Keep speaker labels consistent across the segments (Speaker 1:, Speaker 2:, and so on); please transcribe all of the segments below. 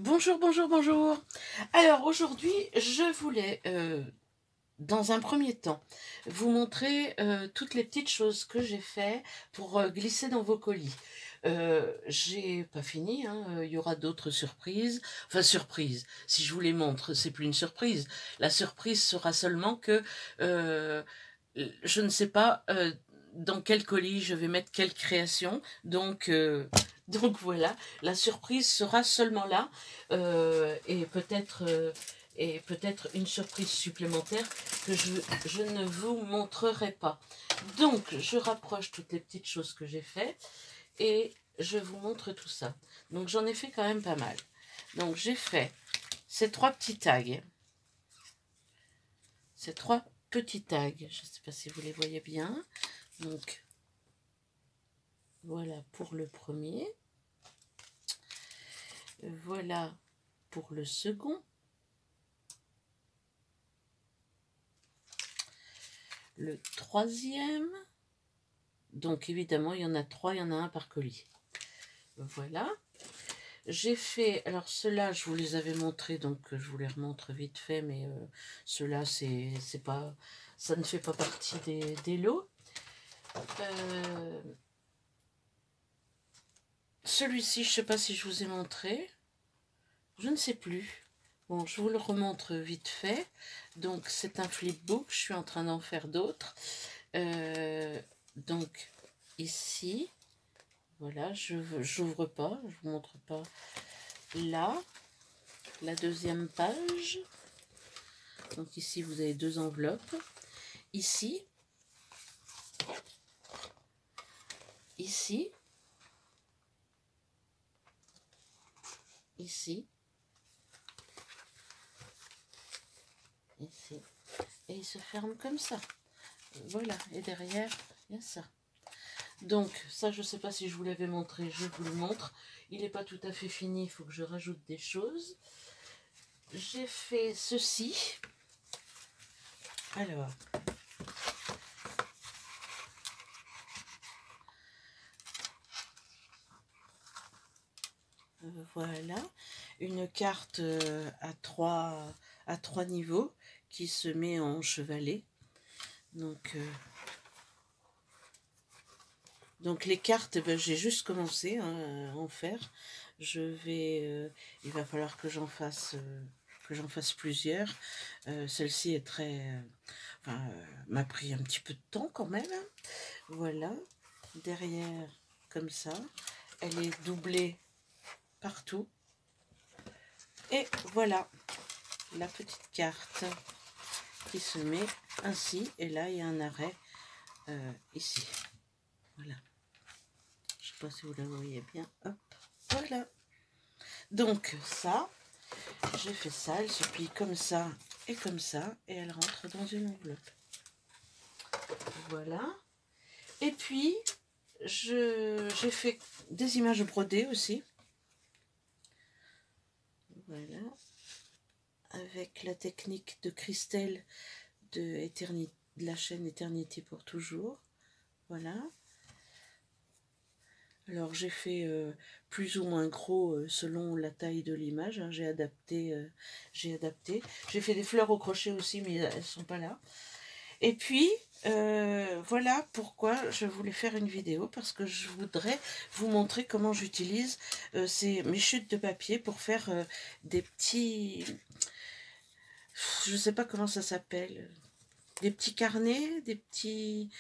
Speaker 1: Bonjour, bonjour, bonjour. Alors aujourd'hui, je voulais, dans un premier temps, vous montrer toutes les petites choses que j'ai fait pour glisser dans vos colis. J'ai pas fini, hein, il y aura d'autres surprises. Enfin, surprise, si je vous les montre, c'est plus une surprise. La surprise sera seulement que je ne sais pas dans quel colis je vais mettre quelle création. Donc voilà, la surprise sera seulement là et peut-être une surprise supplémentaire que je ne vous montrerai pas. Donc je rapproche toutes les petites choses que j'ai faites et je vous montre tout ça. Donc j'en ai fait quand même pas mal. Donc j'ai fait ces trois petits tags. Ces trois petits tags. Je ne sais pas si vous les voyez bien. Donc voilà pour le premier. Voilà pour le second. Le troisième. Donc évidemment, il y en a trois, il y en a un par colis. Voilà. J'ai fait, alors ceux-là, je vous les avais montrés, donc je vous les remontre vite fait, mais ceux-là, c'est pas, ça ne fait pas partie des lots. Celui-ci, je ne sais pas si je vous ai montré. Je ne sais plus. Bon, je vous le remontre vite fait. Donc, c'est un flipbook. Je suis en train d'en faire d'autres. Donc, ici, voilà, je n'ouvre pas. Je ne vous montre pas. Là, la deuxième page. Donc, ici, vous avez deux enveloppes. Ici. Ici. Ici. Ici. Et il se ferme comme ça. Voilà. Et derrière, il y a ça. Donc, ça, je ne sais pas si je vous l'avais montré, je vous le montre. Il n'est pas tout à fait fini, il faut que je rajoute des choses. J'ai fait ceci. Alors, voilà, une carte à trois niveaux qui se met en chevalet. Donc les cartes, ben, j'ai juste commencé à en faire. Il va falloir que j'en fasse plusieurs. Celle-ci est m'a pris un petit peu de temps quand même. Voilà, derrière comme ça, elle est doublée partout. Et voilà la petite carte qui se met ainsi. Et là, il y a un arrêt ici. Voilà. Je sais pas si vous la voyez bien. Hop, voilà. Donc ça, j'ai fait ça. Elle se plie comme ça et comme ça. Et elle rentre dans une enveloppe. Voilà. Et puis, j'ai fait des images brodées aussi. Voilà. Avec la technique de Christelle de la chaîne Éternité pour toujours. Voilà. Alors j'ai fait plus ou moins gros selon la taille de l'image. Hein, j'ai adapté. J'ai fait des fleurs au crochet aussi, mais elles ne sont pas là. Et puis, voilà pourquoi je voulais faire une vidéo, parce que je voudrais vous montrer comment j'utilise mes chutes de papier pour faire des petits... Je ne sais pas comment ça s'appelle. Des petits carnets, des petits...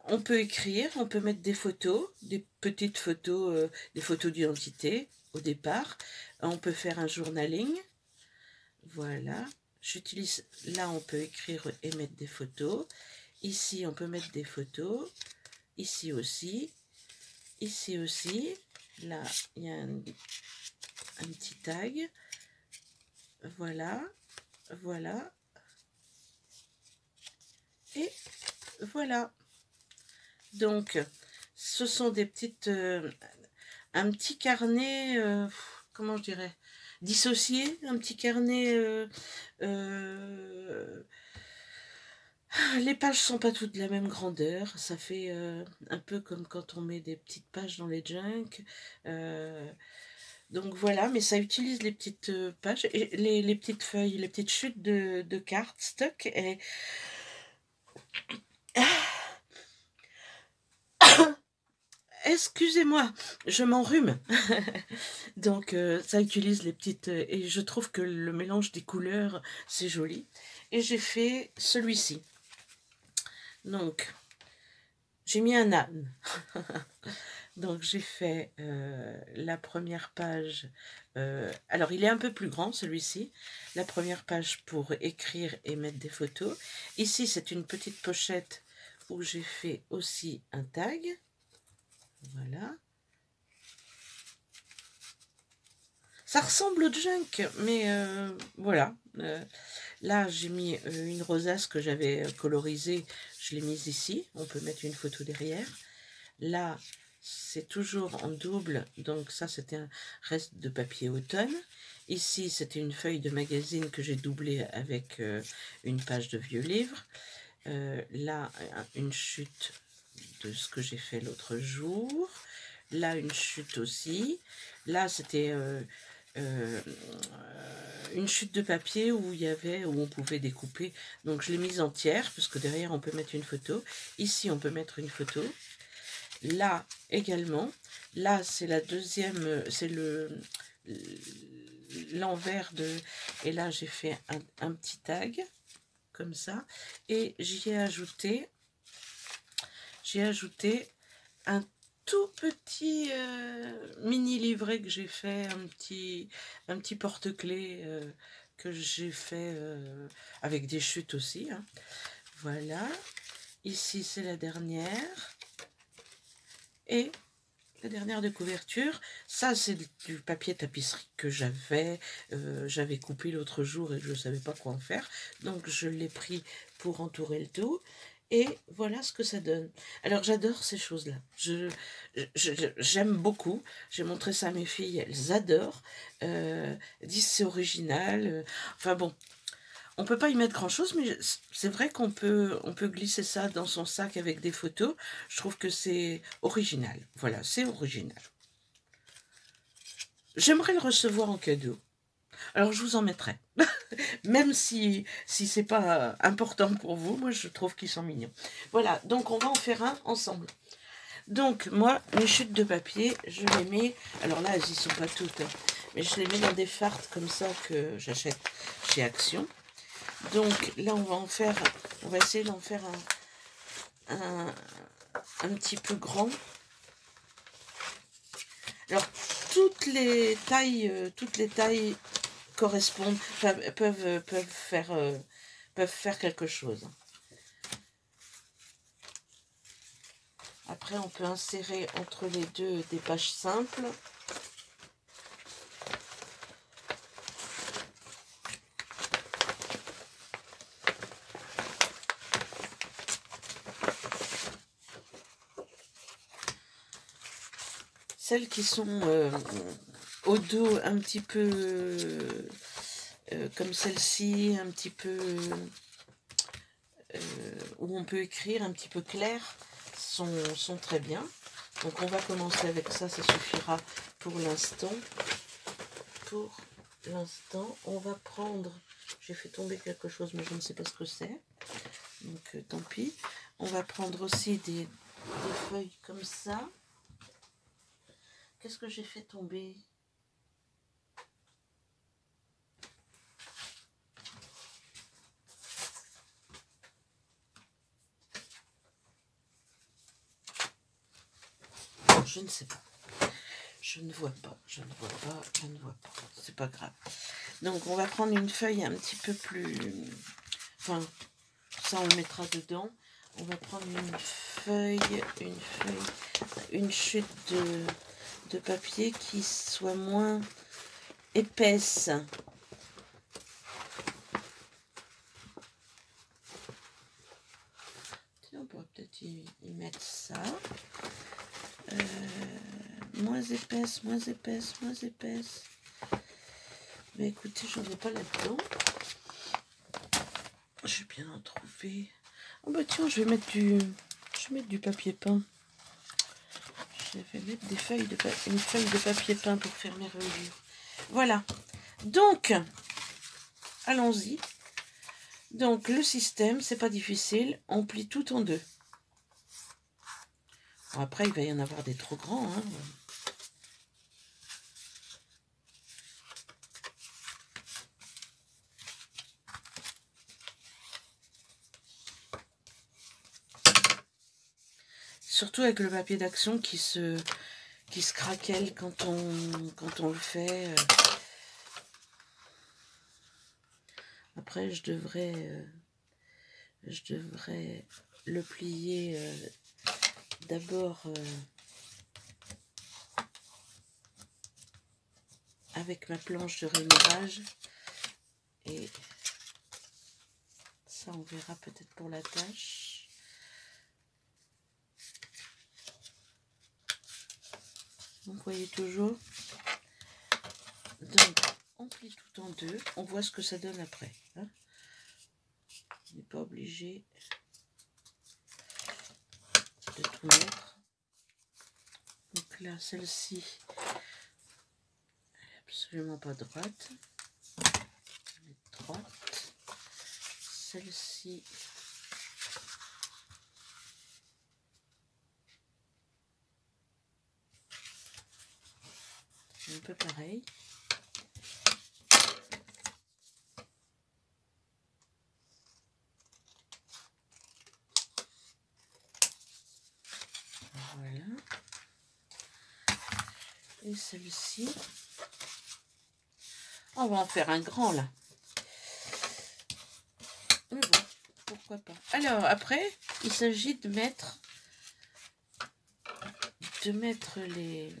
Speaker 1: On peut écrire, on peut mettre des photos, des petites photos, des photos d'identité au départ. On peut faire un journaling. Voilà. J'utilise... Là, on peut écrire et mettre des photos. Ici, on peut mettre des photos. Ici aussi. Ici aussi. Là, il y a un petit tag. Voilà. Voilà. Et voilà. Donc, ce sont des petites... un petit carnet... comment je dirais, dissocié. Un petit carnet... les pages sont pas toutes de la même grandeur, ça fait un peu comme quand on met des petites pages dans les junk. Donc voilà, mais ça utilise les petites pages, et les petites feuilles, les petites chutes de cartes stock. Et excusez-moi, je m'enrhume. Donc ça utilise les petites... et je trouve que le mélange des couleurs, c'est joli. Et j'ai fait celui-ci. Donc, j'ai mis un âne. Donc j'ai fait la première page. Alors il est un peu plus grand celui-ci. La première page pour écrire et mettre des photos. Ici c'est une petite pochette où j'ai fait aussi un tag. Voilà. Ça ressemble au junk, mais voilà. Là, j'ai mis une rosace que j'avais colorisée. Je l'ai mise ici. On peut mettre une photo derrière. Là, c'est toujours en double. Donc ça, c'était un reste de papier automne. Ici, c'était une feuille de magazine que j'ai doublée avec une page de vieux livre. Là, une chute de ce que j'ai fait l'autre jour. Là, une chute aussi. Là, c'était une chute de papier où on pouvait découper. Donc, je l'ai mise entière parce que derrière, on peut mettre une photo. Ici, on peut mettre une photo. Là, également. Là, c'est la deuxième, c'est l'envers de... Et là, j'ai fait un petit tag comme ça. Et j'y ai ajouté un tout petit mini livret que j'ai fait, un petit porte-clés que j'ai fait avec des chutes aussi. Hein. Voilà. Ici, c'est la dernière. Et la dernière de couverture, ça c'est du papier tapisserie que j'avais coupé l'autre jour et je ne savais pas quoi en faire. Donc je l'ai pris pour entourer le tout. Et voilà ce que ça donne. Alors j'adore ces choses-là. J'aime beaucoup. J'ai montré ça à mes filles, elles adorent. Elles disent c'est original. Enfin bon, on peut pas y mettre grand-chose, mais c'est vrai on peut glisser ça dans son sac avec des photos. Je trouve que c'est original. Voilà, c'est original. J'aimerais le recevoir en cadeau. Alors je vous en mettrai. Même si c'est pas important pour vous, moi je trouve qu'ils sont mignons. Voilà, donc on va en faire un ensemble. Donc moi, mes chutes de papier, je les mets... Alors là, elles y sont pas toutes, hein, mais je les mets dans des fardes comme ça que j'achète chez Action. Donc là, on va essayer d'en faire un petit peu grand. Alors, toutes les tailles correspondent, peuvent faire quelque chose. Après, on peut insérer entre les deux des pages simples. Celles qui sont au dos un petit peu comme celle-ci, un petit peu où on peut écrire un petit peu clair, sont très bien. Donc on va commencer avec ça, ça suffira pour l'instant. Pour l'instant, on va prendre... J'ai fait tomber quelque chose, mais je ne sais pas ce que c'est. Donc tant pis. On va prendre aussi des feuilles comme ça. Qu'est-ce que j'ai fait tomber? Je ne sais pas. Je ne vois pas. C'est pas grave. Donc on va prendre une feuille un petit peu plus... Enfin, ça on le mettra dedans. On va prendre une chute de papier qui soit moins épaisse. Tiens, on pourrait peut-être y mettre ça. Moins épaisse. Mais écoutez, je n'en ai pas là-dedans. Je vais bien en trouver. Oh bah tiens, je vais mettre du papier peint. J'avais mettre une feuille de papier peint pour faire mes reliures. Voilà. Donc, allons-y. Donc, le système, c'est pas difficile. On plie tout en deux. Bon, après, il va y en avoir des trop grands. Hein. Surtout avec le papier d'action qui se craquelle quand on le fait. Après, je devrais le plier d'abord avec ma planche de rémorage. Et ça, on verra peut-être pour la tâche. Vous voyez toujours. Donc, on plie tout en deux. On voit ce que ça donne après. Hein. On n'est pas obligé de tout mettre. Donc là, celle-ci, elle n'est absolument pas droite. Elle est droite. Celle-ci, un peu pareil. Voilà. Et celle-ci, on va en faire un grand là. Mais bon, pourquoi pas. Alors après, il s'agit de mettre les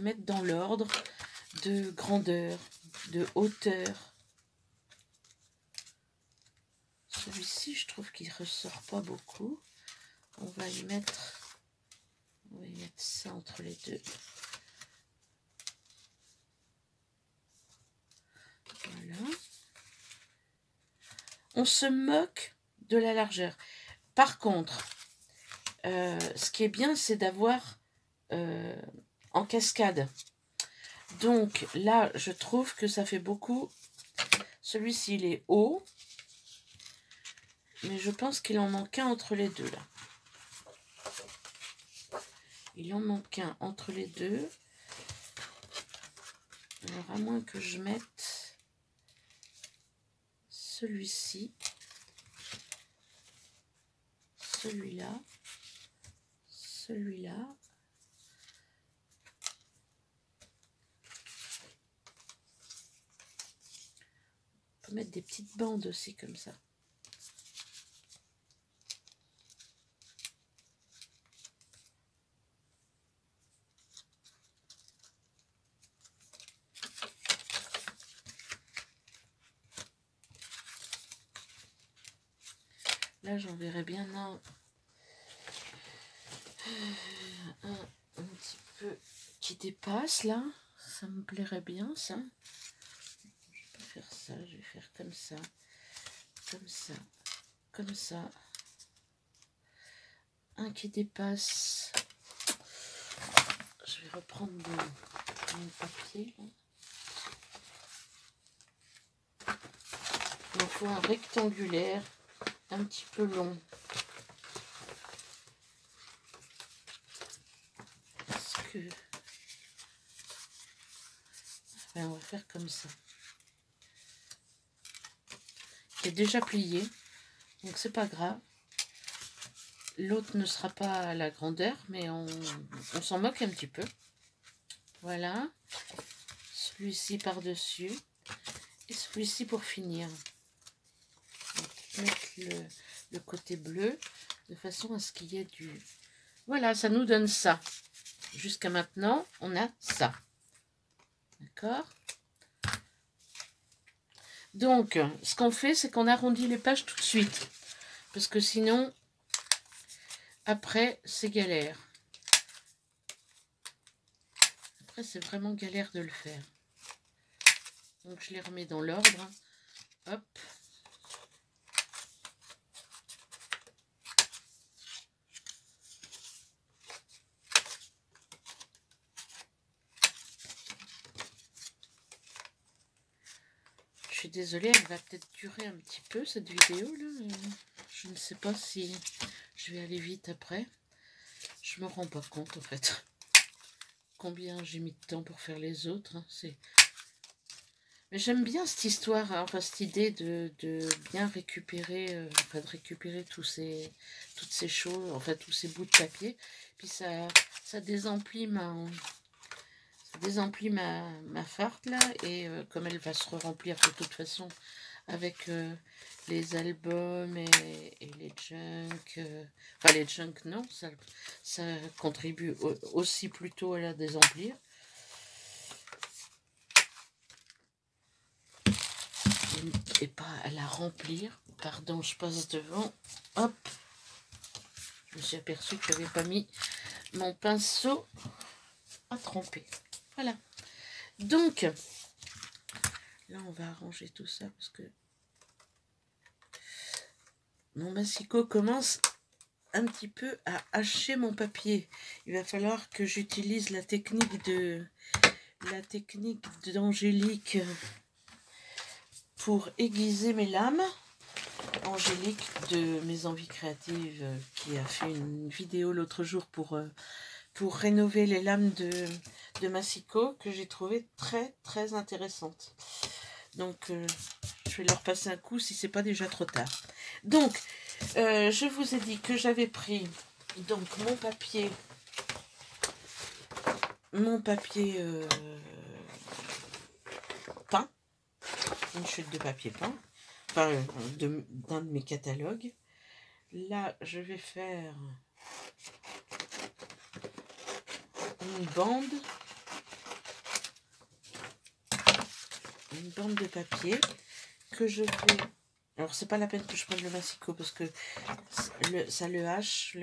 Speaker 1: mettre dans l'ordre de grandeur, de hauteur. Celui-ci, je trouve qu'il ressort pas beaucoup. On va y mettre ça entre les deux. Voilà. On se moque de la largeur. Par contre, ce qui est bien, c'est d'avoir en cascade. Donc là, je trouve que ça fait beaucoup. Celui-ci, il est haut. Mais je pense qu'il en manque un entre les deux, là. Il en manque un entre les deux. Alors, à moins que je mette celui-ci, celui-là, celui-là. On peut mettre des petites bandes aussi comme ça. Là, j'en verrai bien un petit peu qui dépasse, là. Ça me plairait bien, ça. Je vais pas faire ça, je vais faire comme ça, comme ça, comme ça. Un qui dépasse. Je vais reprendre mon papier, là. Il me faut un rectangulaire un petit peu long. Parce que ben, on va faire comme ça. Qui est déjà plié, donc c'est pas grave. L'autre ne sera pas à la grandeur, mais on s'en moque un petit peu. Voilà. Celui-ci par-dessus. Et celui-ci pour finir. Donc, mettre le côté bleu de façon à ce qu'il y ait du... Voilà, ça nous donne ça. Jusqu'à maintenant, on a ça. D'accord? Donc, ce qu'on fait, c'est qu'on arrondit les pages tout de suite. Parce que sinon, après, c'est galère. Après, c'est vraiment galère de le faire. Donc, je les remets dans l'ordre. Hop. suis désolée, elle va peut-être durer un petit peu cette vidéo là. Je ne sais pas si je vais aller vite après. Je me rends pas compte en fait combien j'ai mis de temps pour faire les autres. Hein. Mais j'aime bien cette histoire, hein, enfin cette idée de bien récupérer, enfin de récupérer toutes ces choses, enfin tous ces bouts de papier. Puis ça désemplit ma farde là, et comme elle va se remplir de toute façon avec les albums et les junk, enfin les junk non, ça contribue aussi plutôt à la désemplir. Et pas à la remplir. Pardon, je passe devant. Hop. Je me suis aperçue que je n'avais pas mis mon pinceau à tremper. Voilà. Donc, là, on va arranger tout ça parce que mon massicot commence un petit peu à hacher mon papier. Il va falloir que j'utilise la technique d'Angélique pour aiguiser mes lames. Angélique de Mes Envies Créatives qui a fait une vidéo l'autre jour pour rénover les lames de massicot que j'ai trouvé très très intéressante. Donc je vais leur passer un coup si c'est pas déjà trop tard. Donc je vous ai dit que j'avais pris donc mon papier peint, une chute de papier peint, enfin d'un de mes catalogues. Là je vais faire une bande de papier que je vais... Alors c'est pas la peine que je prenne le massicot parce que ça le hache.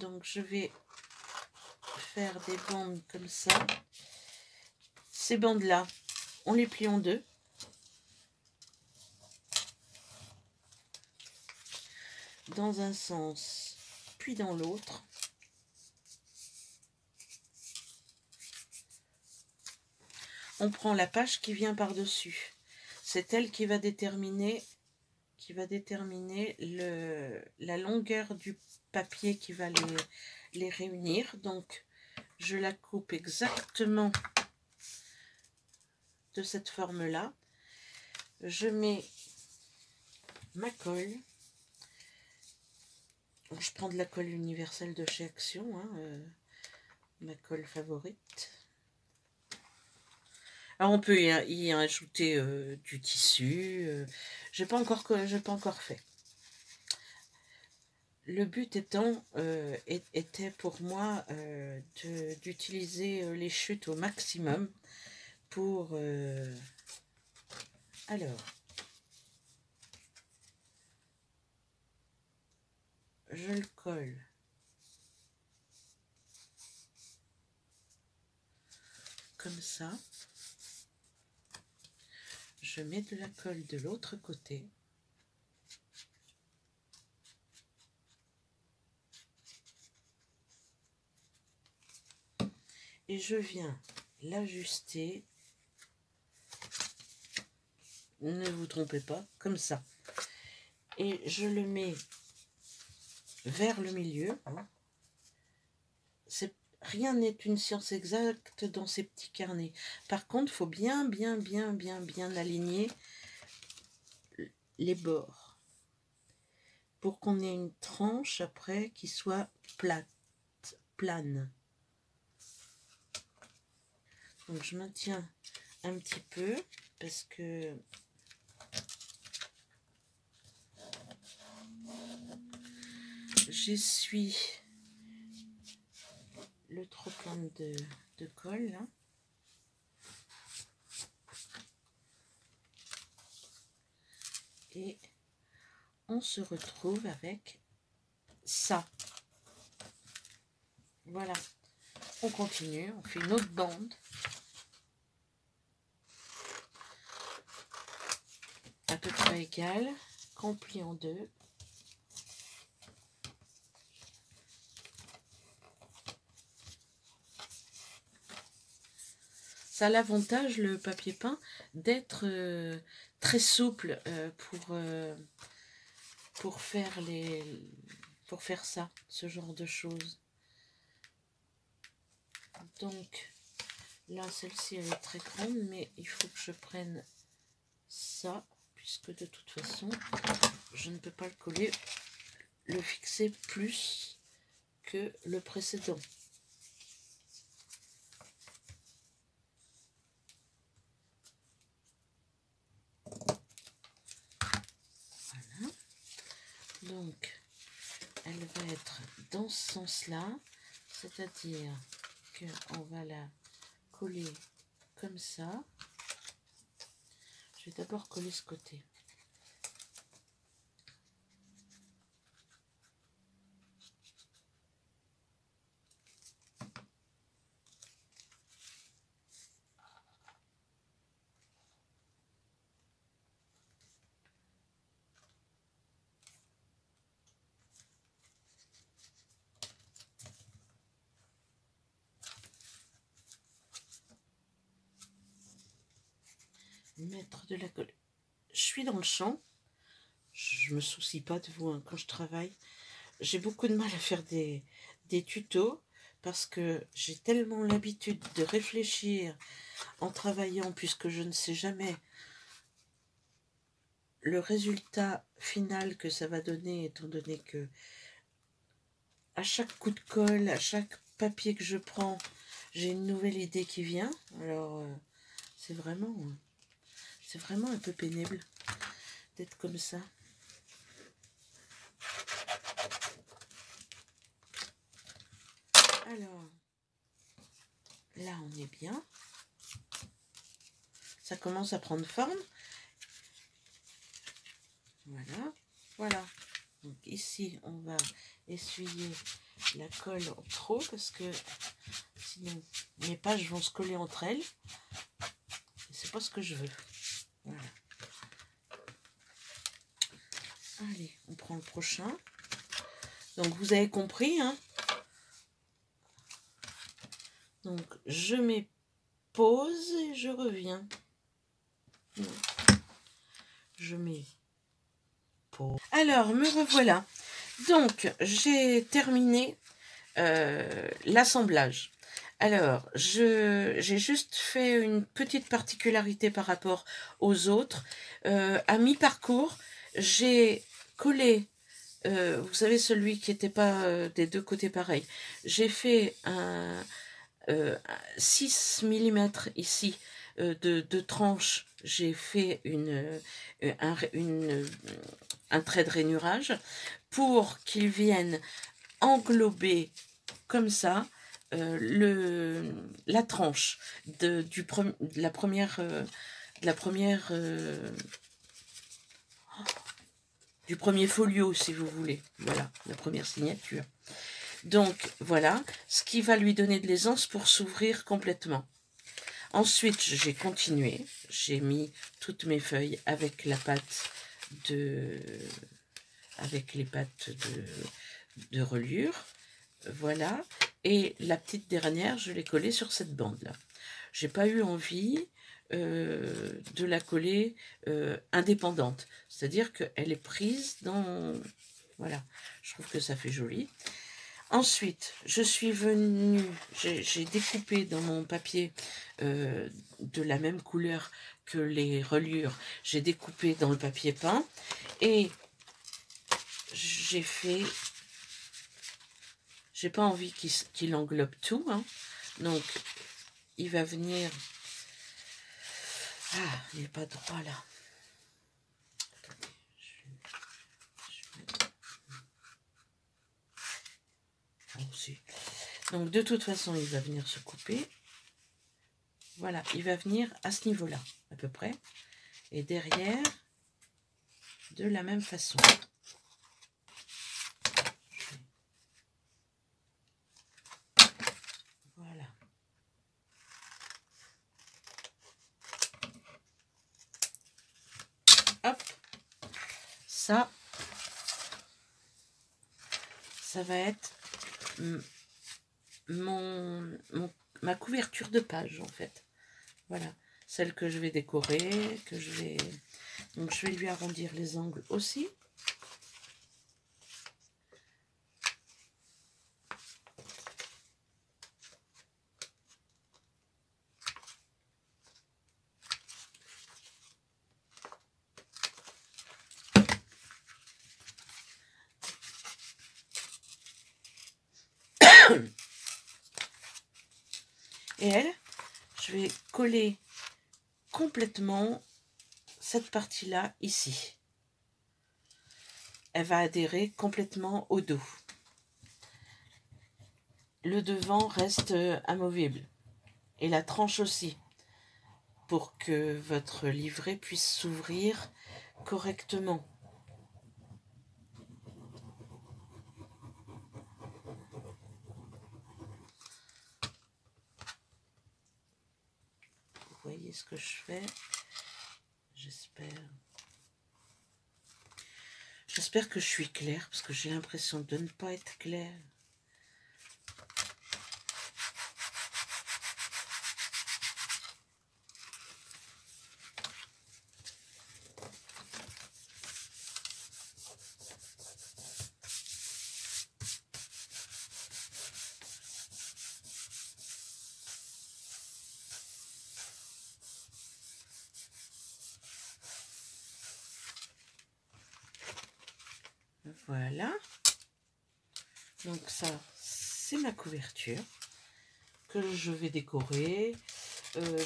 Speaker 1: Donc je vais faire des bandes comme ça. Ces bandes là, on les plie en deux. Dans un sens, puis dans l'autre. On prend la page qui vient par-dessus. C'est elle qui va déterminer la longueur du papier qui va les réunir. Donc, je la coupe exactement de cette forme-là. Je mets ma colle. Je prends de la colle universelle de chez Action, hein, ma colle favorite. Alors on peut y ajouter du tissu. J'ai pas encore fait. Le but étant était pour moi d'utiliser les chutes au maximum pour alors je le colle comme ça. Je mets de la colle de l'autre côté. Et je viens l'ajuster. Ne vous trompez pas, comme ça. Et je le mets vers le milieu. Rien n'est une science exacte dans ces petits carnets. Par contre, il faut bien aligner les bords pour qu'on ait une tranche après qui soit plane. Donc je maintiens un petit peu parce que j'essuie le trop plein de colle là. Et on se retrouve avec ça. Voilà. On continue, on fait une autre bande. À peu près égale, qu'on plie en deux. ça a l'avantage, le papier peint, d'être très souple pour faire ça, ce genre de choses. Donc, là, celle-ci, elle est très grande, mais il faut que je prenne ça, puisque de toute façon, je ne peux pas le fixer plus que le précédent. Voilà. Donc, elle va être dans ce sens-là, c'est-à-dire qu'on va la coller comme ça. Je vais d'abord coller ce côté. Mettre de la colle. Je suis dans le champ. Je me soucie pas de vous hein, quand je travaille. J'ai beaucoup de mal à faire des tutos parce que j'ai tellement l'habitude de réfléchir en travaillant puisque je ne sais jamais le résultat final que ça va donner, étant donné que à chaque coup de colle, à chaque papier que je prends, j'ai une nouvelle idée qui vient. Alors c'est vraiment un peu pénible d'être comme ça. Alors, là on est bien. Ça commence à prendre forme. Voilà, voilà. Donc ici, on va essuyer la colle en trop parce que sinon mes pages vont se coller entre elles. C'est pas ce que je veux. Voilà. Allez, on prend le prochain. Donc vous avez compris, hein. Donc je mets pause et je reviens. Je mets pause. Alors, me revoilà. Donc, j'ai terminé l'assemblage. Alors, j'ai juste fait une petite particularité par rapport aux autres. À mi-parcours, j'ai collé, vous savez, celui qui n'était pas des deux côtés pareil. J'ai fait un 6 mm ici de tranche. J'ai fait un trait de rainurage pour qu'il vienne englober comme ça la tranche de la première du premier folio, si vous voulez. Voilà, la première signature. Donc, voilà, ce qui va lui donner de l'aisance pour s'ouvrir complètement. Ensuite, j'ai continué. J'ai mis toutes mes feuilles avec la pâte avec les pattes de reliure. Voilà. Et la petite dernière, je l'ai collée sur cette bande-là. J'ai pas eu envie de la coller indépendante. C'est-à-dire qu'elle est prise dans... Voilà. Je trouve que ça fait joli. Ensuite, je suis venue, j'ai découpé dans mon papier de la même couleur que les reliures. J'ai découpé dans le papier peint et j'ai fait... J'ai pas envie qu'il englobe tout, hein. Donc, il va venir... Ah, il n'est pas droit là. Donc, de toute façon, il va venir se couper. Voilà, il va venir à ce niveau-là, à peu près. Et derrière, de la même façon. Voilà. Hop. Ça va être ma couverture de page, en fait. Voilà, celle que je vais décorer, donc je vais lui arrondir les angles aussi. Et elle, je vais coller complètement cette partie-là ici. Elle va adhérer complètement au dos. Le devant reste amovible. Et la tranche aussi, pour que votre livret puisse s'ouvrir correctement. Vous voyez ce que je fais? J'espère que je suis claire, parce que j'ai l'impression de ne pas être claire. Voilà. Donc ça, c'est ma couverture que je vais décorer.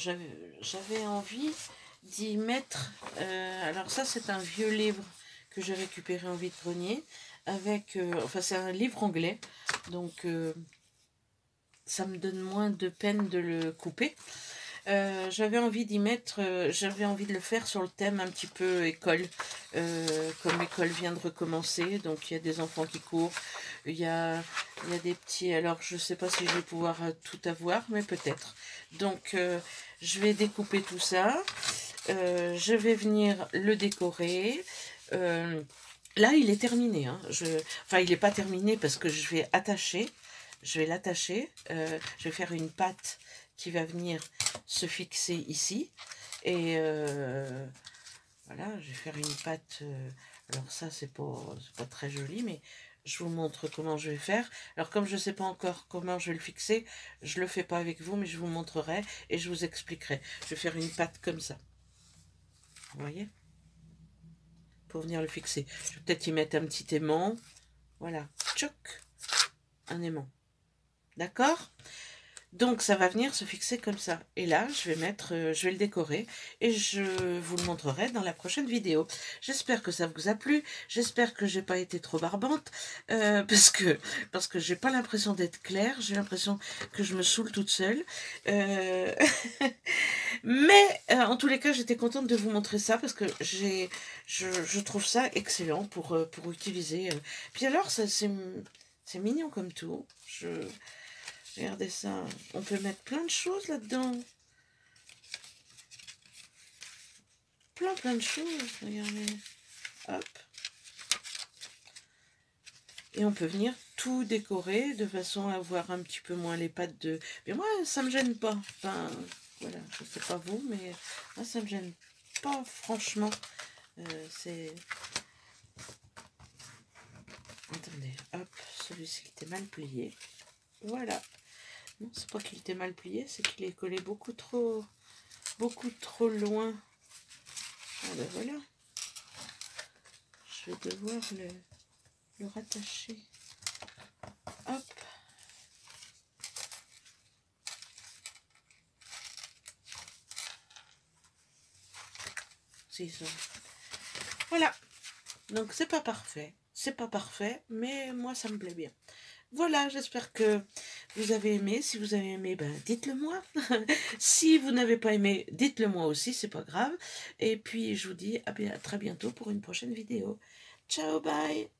Speaker 1: J'avais envie d'y mettre... alors ça, c'est un vieux livre que j'ai récupéré en vide-grenier. Enfin, c'est un livre anglais. Donc, ça me donne moins de peine de le couper. J'avais envie d'y mettre, j'avais envie de le faire sur le thème un petit peu école, comme l'école vient de recommencer, donc il y a des enfants qui courent, il y a des petits, alors je ne sais pas si je vais pouvoir tout avoir, mais peut-être. Donc je vais découper tout ça, je vais venir le décorer. Là il est terminé, hein. Enfin il n'est pas terminé parce que je vais attacher, je vais l'attacher, je vais faire une patte qui va venir se fixer ici. Et voilà, je vais faire une patte. Alors ça, c'est pas très joli, mais je vous montre comment je vais faire. Alors comme je ne sais pas encore comment je vais le fixer, je ne le fais pas avec vous, mais je vous montrerai et je vous expliquerai. Je vais faire une patte comme ça. Vous voyez? Pour venir le fixer. Je vais peut-être y mettre un petit aimant. Voilà. Tchoc. Un aimant. D'accord ? Donc ça va venir se fixer comme ça. Et là, je vais le décorer et je vous le montrerai dans la prochaine vidéo. J'espère que ça vous a plu. J'espère que j'ai pas été trop barbante parce que j'ai pas l'impression d'être claire. J'ai l'impression que je me saoule toute seule. Mais en tous les cas, j'étais contente de vous montrer ça parce que je trouve ça excellent pour utiliser. Puis alors, c'est mignon comme tout. Regardez ça, on peut mettre plein de choses là-dedans. Plein de choses, regardez. Hop. Et on peut venir tout décorer de façon à avoir un petit peu moins les pattes de... Mais moi, ça me gêne pas. Enfin, voilà, je sais pas vous, mais moi, ça me gêne pas, franchement. C'est... Attendez, hop, celui-ci qui était mal plié. Voilà. Non, c'est pas qu'il était mal plié, c'est qu'il est collé beaucoup trop loin. Ah ben voilà. Je vais devoir le rattacher. Hop. C'est ça. Voilà. Donc c'est pas parfait. C'est pas parfait, mais moi ça me plaît bien. Voilà, j'espère que vous avez aimé. Si vous avez aimé, ben, dites-le moi. Si vous n'avez pas aimé, dites-le moi aussi, c'est pas grave. Et puis, je vous dis à très bientôt pour une prochaine vidéo. Ciao, bye!